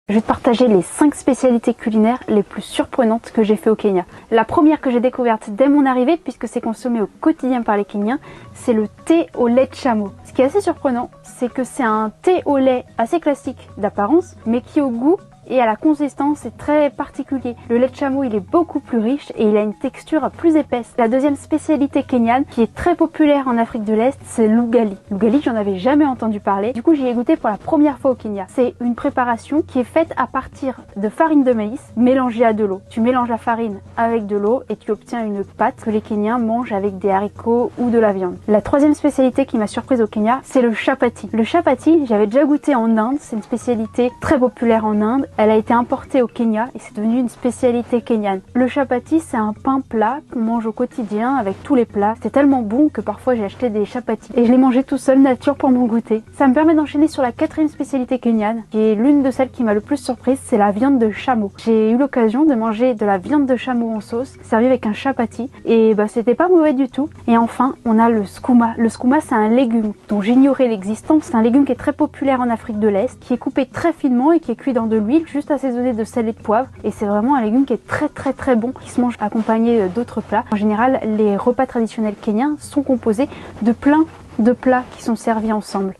Je vais te partager les 5 spécialités culinaires les plus surprenantes que j'ai fait au Kenya. La première que j'ai découverte dès mon arrivée, puisque c'est consommé au quotidien par les Kenyans, c'est le thé au lait de chameau. Ce qui est assez surprenant, c'est que c'est un thé au lait assez classique d'apparence, mais qui au goût et à la consistance est très particulier. Le lait de chameau il est beaucoup plus riche et il a une texture plus épaisse. La deuxième spécialité kenyane qui est très populaire en Afrique de l'Est, c'est l'ugali. L'ugali, j'en avais jamais entendu parler. Du coup, j'y ai goûté pour la première fois au Kenya. C'est une préparation qui est faite à partir de farine de maïs mélangée à de l'eau. Tu mélanges la farine avec de l'eau et tu obtiens une pâte que les Kenyans mangent avec des haricots ou de la viande. La troisième spécialité qui m'a surprise au Kenya, c'est le chapati. Le chapati, j'avais déjà goûté en Inde. C'est une spécialité très populaire en Inde. Elle a été importée au Kenya et c'est devenu une spécialité kenyane. Le chapati, c'est un pain plat qu'on mange au quotidien avec tous les plats. C'est tellement bon que parfois j'ai acheté des chapatis et je les mangeais tout seul nature pour mon goûter. Ça me permet d'enchaîner sur la quatrième spécialité kenyane, qui est l'une de celles qui m'a le plus surprise, c'est la viande de chameau. J'ai eu l'occasion de manger de la viande de chameau en sauce, servie avec un chapati, et c'était pas mauvais du tout. Et enfin, on a le skouma. Le skouma, c'est un légume dont j'ignorais l'existence. C'est un légume qui est très populaire en Afrique de l'Est, qui est coupé très finement et qui est cuit dans de l'huile, juste assaisonné de sel et de poivre. Et c'est vraiment un légume qui est très bon, qui se mange accompagné d'autres plats. En général, les repas traditionnels kenyans sont composés de plein de plats qui sont servis ensemble.